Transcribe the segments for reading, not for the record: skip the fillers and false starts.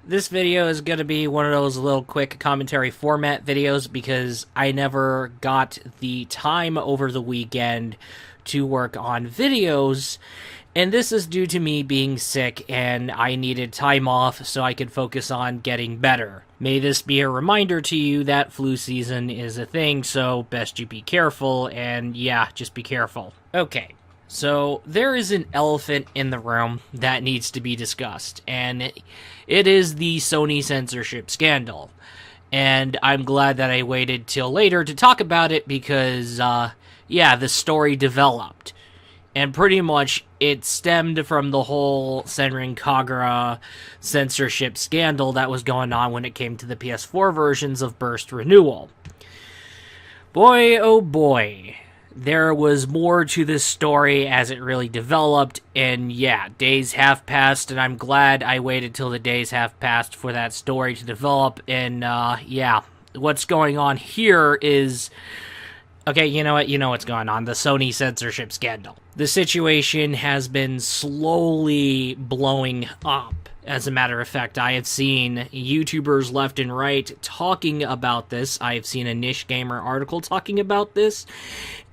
This video is going to be one of those little quick commentary format videos because I never got the time over the weekend to work on videos, and this is due to me being sick and I needed time off so I could focus on getting better. May this be a reminder to you that flu season is a thing, so best you be careful, and yeah, just be careful. Okay. So, there is an elephant in the room that needs to be discussed, and it is the Sony censorship scandal. And I'm glad that I waited till later to talk about it because, the story developed. And pretty much it stemmed from the whole Senran Kagura censorship scandal that was going on when it came to the PS4 versions of Burst Renewal. Boy, oh boy. There was more to this story as it really developed, and yeah, days have passed, and I'm glad I waited till the days have passed for that story to develop, and what's going on here is... Okay, you know what? You know what's going on. The Sony censorship scandal. The situation has been slowly blowing up. As a matter of fact, I have seen YouTubers left and right talking about this. I have seen a Niche Gamer article talking about this.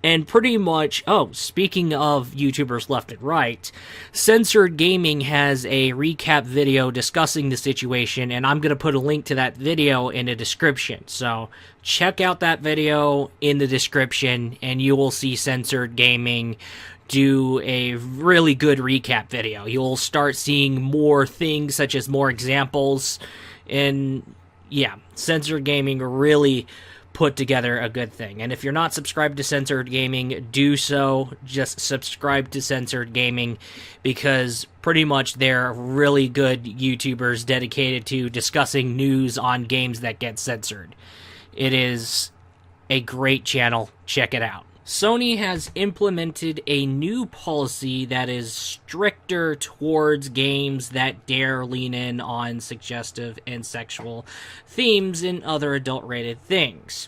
And pretty much, speaking of YouTubers left and right, Censored Gaming has a recap video discussing the situation, and I'm going to put a link to that video in the description. So check out that video in the description, and you will see Censored Gaming do a really good recap video. You'll start seeing more things, such as more examples, and yeah, Censored Gaming really put together a good thing. And if you're not subscribed to Censored Gaming, do so. Just subscribe to Censored Gaming because pretty much they're really good YouTubers dedicated to discussing news on games that get censored. It is a great channel. Check it out. Sony has implemented a new policy that is stricter towards games that dare lean in on suggestive and sexual themes and other adult-rated things.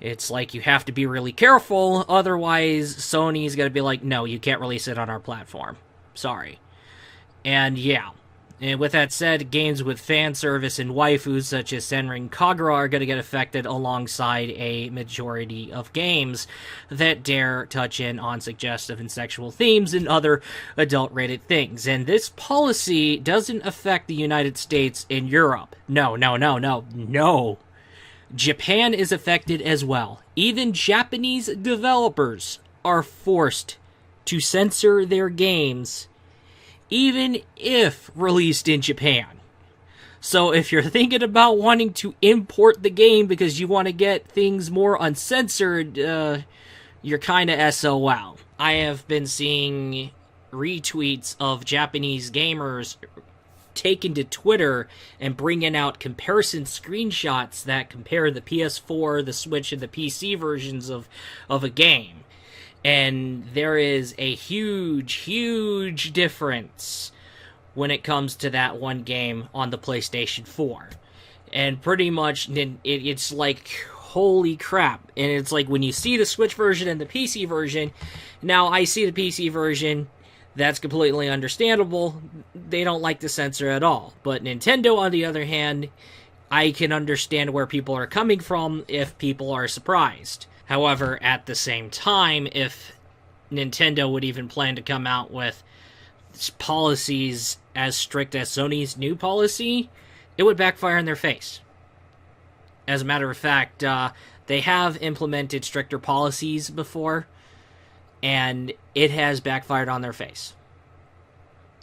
It's like you have to be really careful, otherwise Sony's gonna be like, no, you can't release it on our platform. Sorry. And yeah. And with that said, games with fan service and waifus such as Senran Kagura are going to get affected alongside a majority of games that dare touch in on suggestive and sexual themes and other adult-rated things. And this policy doesn't affect the United States and Europe. No. Japan is affected as well. Even Japanese developers are forced to censor their games even if released in Japan. So if you're thinking about wanting to import the game because you want to get things more uncensored, you're kind of SOL. I have been seeing retweets of Japanese gamers taken to Twitter and bringing out comparison screenshots that compare the PS4, the Switch, and the PC versions of a game. And there is a huge difference when it comes to that one game on the PlayStation 4. And pretty much, it's like, holy crap. And it's like, when you see the Switch version and the PC version, now I see the PC version, that's completely understandable. They don't like the censor at all. But Nintendo, on the other hand, I can understand where people are coming from if people are surprised. However, at the same time, if Nintendo would even plan to come out with policies as strict as Sony's new policy, it would backfire in their face. As a matter of fact, they have implemented stricter policies before, and it has backfired on their face.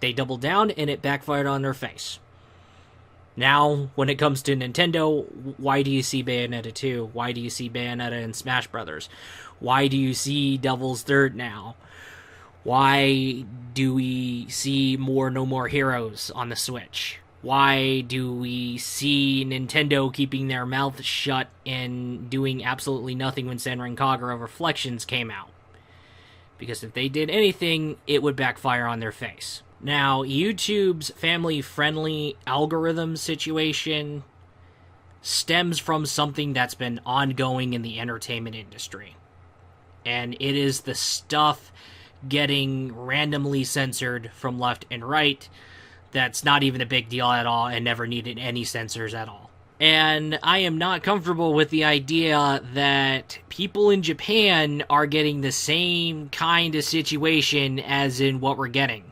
They doubled down, and it backfired on their face. Now, when it comes to Nintendo, why do you see Bayonetta 2? Why do you see Bayonetta and Smash Brothers? Why do you see Devil's Third now? Why do we see more No More Heroes on the Switch? Why do we see Nintendo keeping their mouth shut and doing absolutely nothing when Senran Kagura Reflections came out? Because if they did anything, it would backfire on their face. Now, YouTube's family-friendly algorithm situation stems from something that's been ongoing in the entertainment industry. And it is the stuff getting randomly censored from left and right that's not even a big deal at all and never needed any censors at all. And I am not comfortable with the idea that people in Japan are getting the same kind of situation as in what we're getting.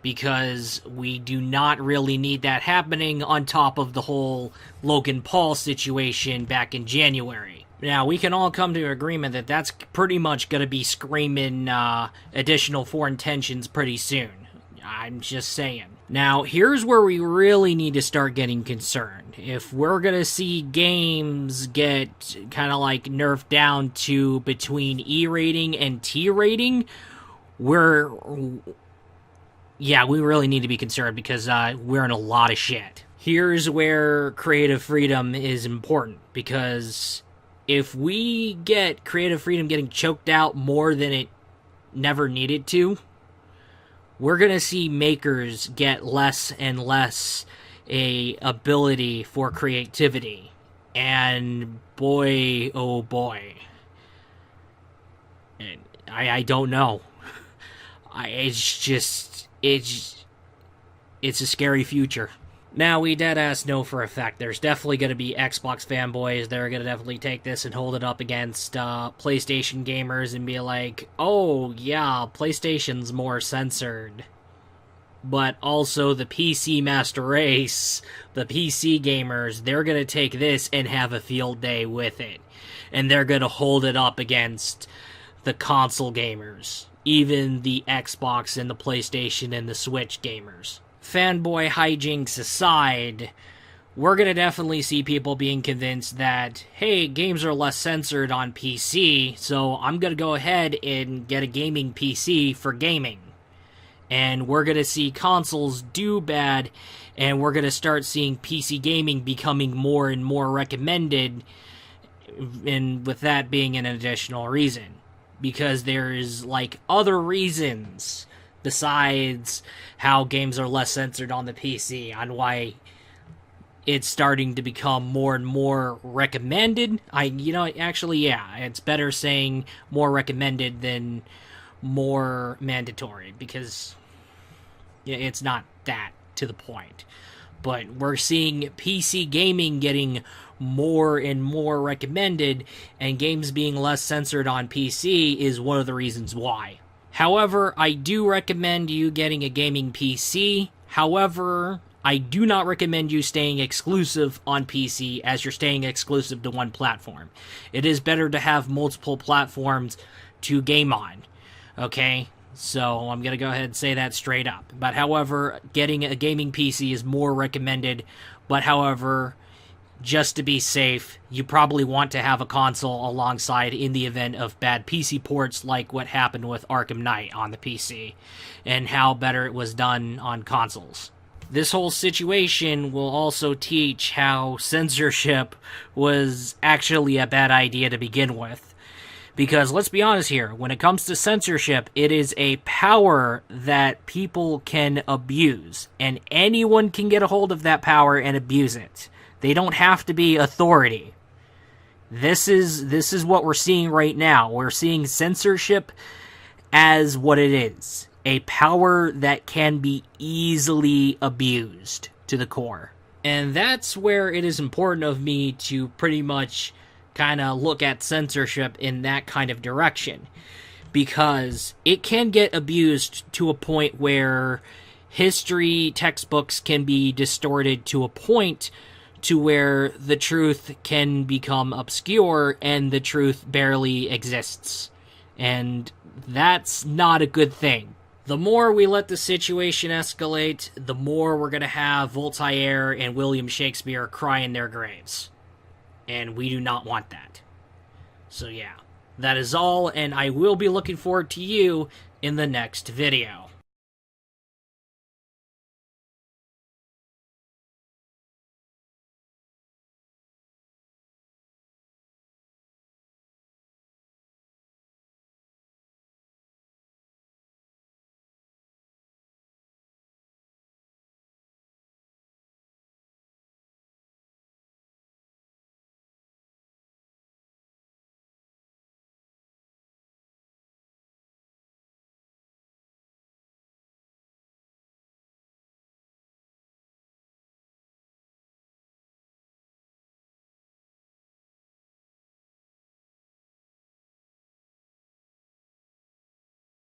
Because we do not really need that happening on top of the whole Logan Paul situation back in January. Now, we can all come to an agreement that that's pretty much going to be screaming additional foreign tensions pretty soon. I'm just saying. Now, here's where we really need to start getting concerned. If we're going to see games get kind of like nerfed down to between E rating and T rating, we really need to be concerned because we're in a lot of shit. Here's where creative freedom is important, because if we get creative freedom getting choked out more than it never needed to, we're going to see makers get less and less a ability for creativity. And boy, oh boy. I don't know. It's a scary future. Now, we deadass know for a fact there's definitely going to be Xbox fanboys that are going to definitely take this and hold it up against PlayStation gamers and be like, oh, yeah, PlayStation's more censored. But also the PC master race, the PC gamers, they're going to take this and have a field day with it. And they're going to hold it up against the console gamers. Even the Xbox and the PlayStation and the Switch gamers. Fanboy hijinks aside, we're going to definitely see people being convinced that, hey, games are less censored on PC, so I'm going to go ahead and get a gaming PC for gaming. And we're going to see consoles do bad, and we're going to start seeing PC gaming becoming more and more recommended, and with that being an additional reason. Because there's, like, other reasons besides how games are less censored on the PC on why it's starting to become more and more recommended. It's better saying more recommended than more mandatory, because it's not that to the point. But we're seeing PC gaming getting more and more recommended, and games being less censored on PC is one of the reasons why. However, I do recommend you getting a gaming PC. However, I do not recommend you staying exclusive on PC as you're staying exclusive to one platform. It is better to have multiple platforms to game on. Okay? So I'm going to go ahead and say that straight up. But however, getting a gaming PC is more recommended. But however, just to be safe, you probably want to have a console alongside in the event of bad PC ports like what happened with Arkham Knight on the PC, and how better it was done on consoles. This whole situation will also teach how censorship was actually a bad idea to begin with. Because let's be honest here, when it comes to censorship, it is a power that people can abuse, and anyone can get a hold of that power and abuse it. They don't have to be authority. This is what we're seeing right now. We're seeing censorship as what it is. A power that can be easily abused to the core. And that's where it is important of me to pretty much kind of look at censorship in that kind of direction. Because it can get abused to a point where history textbooks can be distorted to a point to where the truth can become obscure and the truth barely exists. And that's not a good thing. The more we let the situation escalate, the more we're going to have Voltaire and William Shakespeare cry in their graves. And we do not want that. So yeah, that is all, and I will be looking forward to you in the next video.